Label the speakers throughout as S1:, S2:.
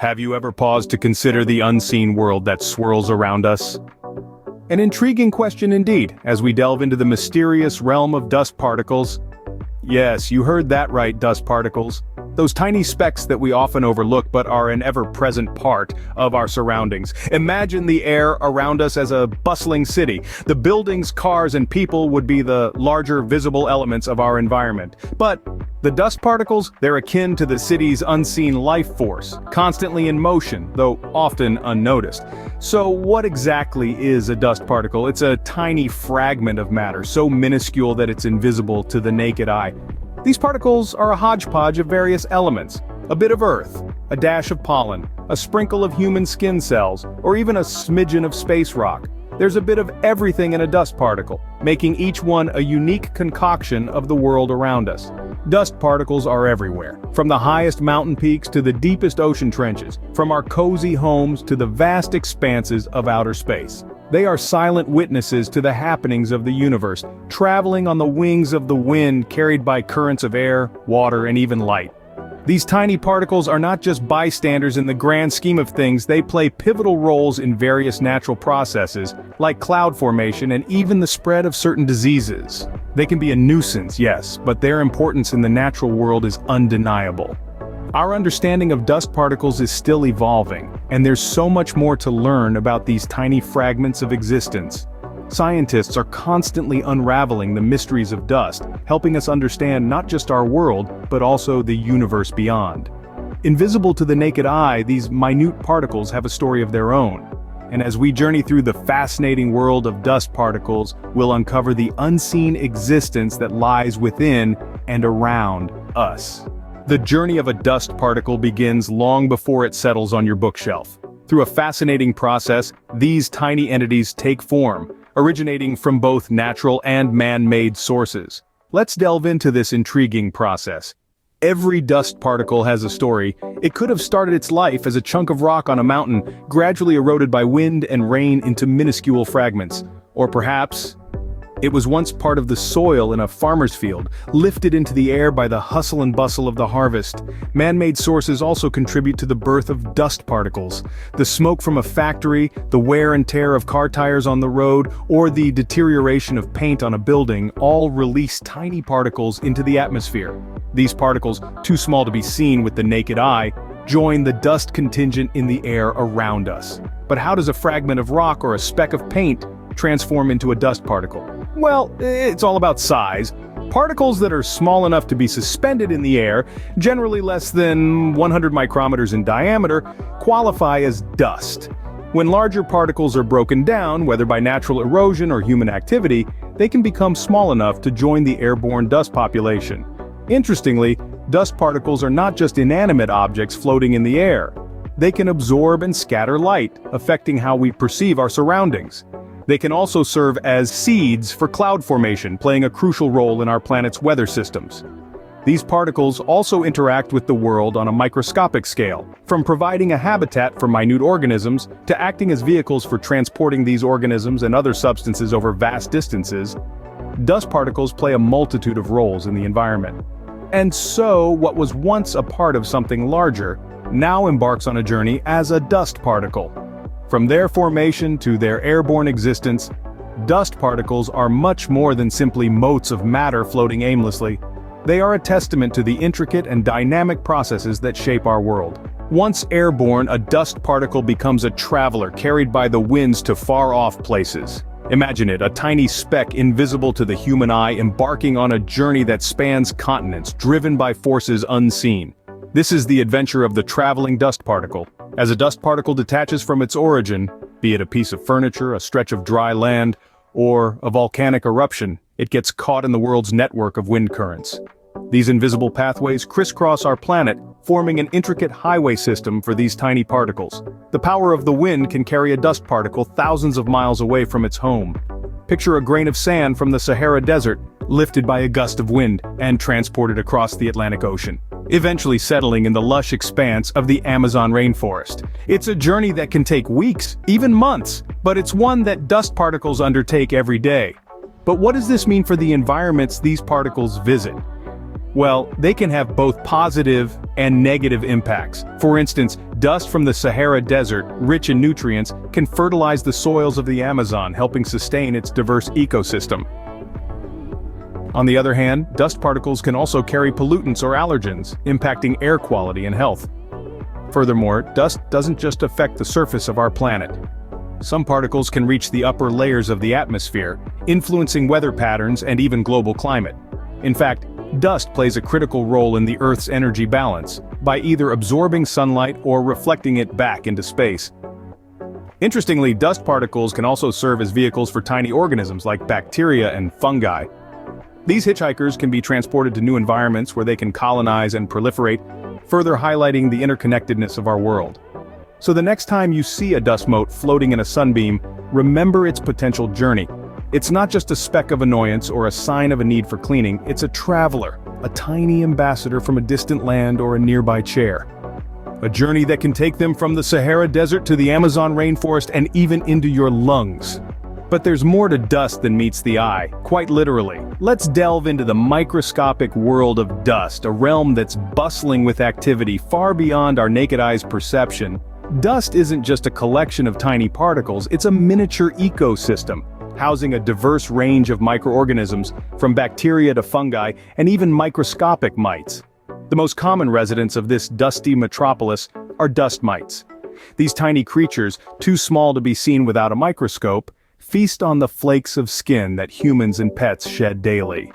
S1: Have you ever paused to consider the unseen world that swirls around us? An intriguing question indeed, as we delve into the mysterious realm of dust particles. Yes, you heard that right, dust particles. Those tiny specks that we often overlook but are an ever-present part of our surroundings. Imagine the air around us as a bustling city. The buildings, cars, and people would be the larger visible elements of our environment. But the dust particles, they're akin to the city's unseen life force, constantly in motion, though often unnoticed. So what exactly is a dust particle? It's a tiny fragment of matter, so minuscule that it's invisible to the naked eye. These particles are a hodgepodge of various elements. A bit of earth, a dash of pollen, a sprinkle of human skin cells, or even a smidgen of space rock. There's a bit of everything in a dust particle, making each one a unique concoction of the world around us. Dust particles are everywhere, from the highest mountain peaks to the deepest ocean trenches, from our cozy homes to the vast expanses of outer space. They are silent witnesses to the happenings of the universe, traveling on the wings of the wind carried by currents of air, water, and even light. These tiny particles are not just bystanders in the grand scheme of things, they play pivotal roles in various natural processes, like cloud formation and even the spread of certain diseases. They can be a nuisance, yes, but their importance in the natural world is undeniable. Our understanding of dust particles is still evolving, and there's so much more to learn about these tiny fragments of existence. Scientists are constantly unraveling the mysteries of dust, helping us understand not just our world, but also the universe beyond. Invisible to the naked eye, these minute particles have a story of their own. And as we journey through the fascinating world of dust particles, we'll uncover the unseen existence that lies within and around us. The journey of a dust particle begins long before it settles on your bookshelf. Through a fascinating process, these tiny entities take form, originating from both natural and man-made sources. Let's delve into this intriguing process. Every dust particle has a story. It could have started its life as a chunk of rock on a mountain, gradually eroded by wind and rain into minuscule fragments. Or perhaps it was once part of the soil in a farmer's field, lifted into the air by the hustle and bustle of the harvest. Man-made sources also contribute to the birth of dust particles. The smoke from a factory, the wear and tear of car tires on the road, or the deterioration of paint on a building all release tiny particles into the atmosphere. These particles, too small to be seen with the naked eye, join the dust contingent in the air around us. But how does a fragment of rock or a speck of paint transform into a dust particle? Well, it's all about size. Particles that are small enough to be suspended in the air, generally less than 100 micrometers in diameter, qualify as dust. When larger particles are broken down, whether by natural erosion or human activity, they can become small enough to join the airborne dust population. Interestingly, dust particles are not just inanimate objects floating in the air. They can absorb and scatter light, affecting how we perceive our surroundings. They can also serve as seeds for cloud formation, playing a crucial role in our planet's weather systems. These particles also interact with the world on a microscopic scale, from providing a habitat for minute organisms to acting as vehicles for transporting these organisms and other substances over vast distances. Dust particles play a multitude of roles in the environment. And so, what was once a part of something larger, now embarks on a journey as a dust particle. From their formation to their airborne existence, dust particles are much more than simply motes of matter floating aimlessly. They are a testament to the intricate and dynamic processes that shape our world. Once airborne, a dust particle becomes a traveler carried by the winds to far-off places. Imagine it, a tiny speck invisible to the human eye embarking on a journey that spans continents, driven by forces unseen. This is the adventure of the traveling dust particle. As a dust particle detaches from its origin, be it a piece of furniture, a stretch of dry land, or a volcanic eruption, it gets caught in the world's network of wind currents. These invisible pathways crisscross our planet, forming an intricate highway system for these tiny particles. The power of the wind can carry a dust particle thousands of miles away from its home. Picture a grain of sand from the Sahara Desert, lifted by a gust of wind and transported across the Atlantic Ocean, eventually settling in the lush expanse of the Amazon rainforest. It's a journey that can take weeks, even months, but it's one that dust particles undertake every day. But what does this mean for the environments these particles visit? Well, they can have both positive and negative impacts. For instance, dust from the Sahara Desert, rich in nutrients, can fertilize the soils of the Amazon, helping sustain its diverse ecosystem. On the other hand, dust particles can also carry pollutants or allergens, impacting air quality and health. Furthermore, dust doesn't just affect the surface of our planet. Some particles can reach the upper layers of the atmosphere, influencing weather patterns and even global climate. In fact, dust plays a critical role in the Earth's energy balance, by either absorbing sunlight or reflecting it back into space. Interestingly, dust particles can also serve as vehicles for tiny organisms like bacteria and fungi. These hitchhikers can be transported to new environments where they can colonize and proliferate, further highlighting the interconnectedness of our world. So the next time you see a dust mote floating in a sunbeam, remember its potential journey. It's not just a speck of annoyance or a sign of a need for cleaning, it's a traveler, a tiny ambassador from a distant land or a nearby chair. A journey that can take them from the Sahara Desert to the Amazon rainforest and even into your lungs. But there's more to dust than meets the eye, quite literally. Let's delve into the microscopic world of dust, a realm that's bustling with activity far beyond our naked eye's perception. Dust isn't just a collection of tiny particles, it's a miniature ecosystem, housing a diverse range of microorganisms, from bacteria to fungi, and even microscopic mites. The most common residents of this dusty metropolis are dust mites. These tiny creatures, too small to be seen without a microscope, feast on the flakes of skin that humans and pets shed daily.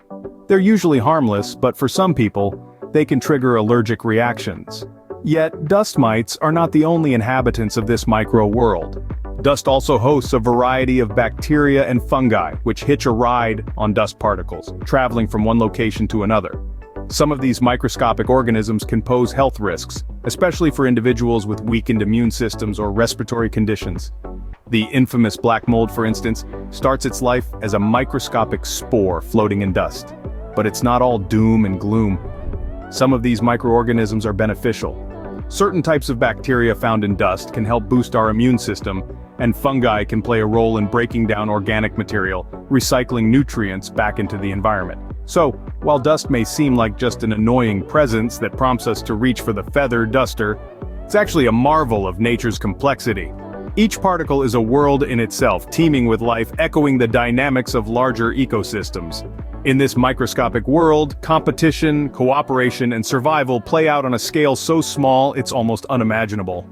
S1: They're usually harmless, but for some people, they can trigger allergic reactions. Yet, dust mites are not the only inhabitants of this micro-world. Dust also hosts a variety of bacteria and fungi, which hitch a ride on dust particles, traveling from one location to another. Some of these microscopic organisms can pose health risks, especially for individuals with weakened immune systems or respiratory conditions. The infamous black mold, for instance, starts its life as a microscopic spore floating in dust. But it's not all doom and gloom. Some of these microorganisms are beneficial. Certain types of bacteria found in dust can help boost our immune system, and fungi can play a role in breaking down organic material, recycling nutrients back into the environment. So, while dust may seem like just an annoying presence that prompts us to reach for the feather duster, it's actually a marvel of nature's complexity. Each particle is a world in itself, teeming with life, echoing the dynamics of larger ecosystems. In this microscopic world, competition, cooperation, and survival play out on a scale so small it's almost unimaginable.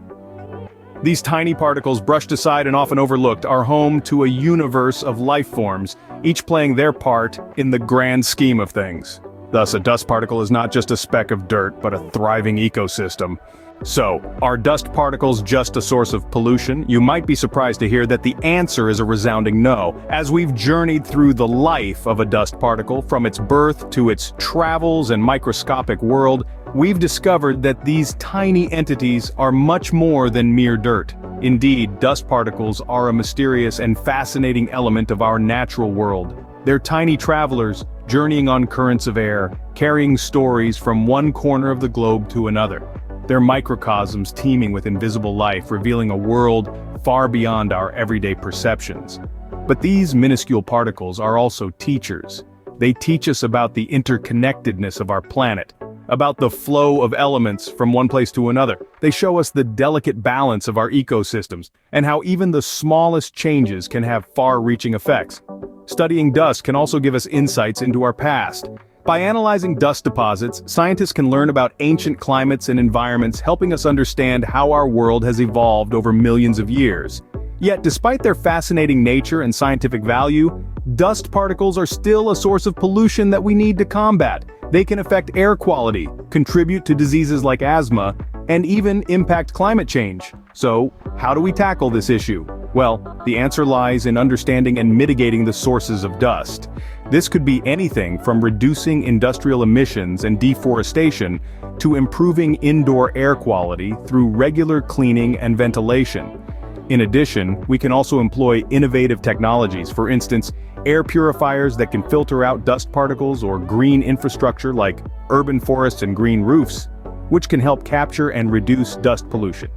S1: These tiny particles, brushed aside and often overlooked, are home to a universe of life forms, each playing their part in the grand scheme of things. Thus, a dust particle is not just a speck of dirt, but a thriving ecosystem. So, are dust particles just a source of pollution? You might be surprised to hear that the answer is a resounding no. As we've journeyed through the life of a dust particle, from its birth to its travels and microscopic world, we've discovered that these tiny entities are much more than mere dirt. Indeed, dust particles are a mysterious and fascinating element of our natural world. They're tiny travelers, journeying on currents of air, carrying stories from one corner of the globe to another. They're microcosms teeming with invisible life, revealing a world far beyond our everyday perceptions. But these minuscule particles are also teachers. They teach us about the interconnectedness of our planet, about the flow of elements from one place to another. They show us the delicate balance of our ecosystems, and how even the smallest changes can have far-reaching effects. Studying dust can also give us insights into our past. By analyzing dust deposits, scientists can learn about ancient climates and environments, helping us understand how our world has evolved over millions of years. Yet, despite their fascinating nature and scientific value, dust particles are still a source of pollution that we need to combat. They can affect air quality, contribute to diseases like asthma, and even impact climate change. So, how do we tackle this issue? Well, the answer lies in understanding and mitigating the sources of dust. This could be anything from reducing industrial emissions and deforestation to improving indoor air quality through regular cleaning and ventilation. In addition, we can also employ innovative technologies, for instance, air purifiers that can filter out dust particles, or green infrastructure like urban forests and green roofs, which can help capture and reduce dust pollution.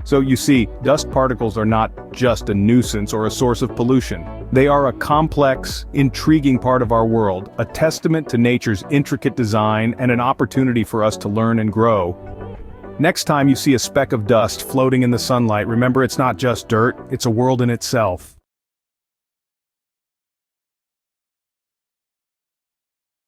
S1: So you see, dust particles are not just a nuisance or a source of pollution. They are a complex, intriguing part of our world, a testament to nature's intricate design and an opportunity for us to learn and grow. Next time you see a speck of dust floating in the sunlight, remember it's not just dirt, it's a world in itself.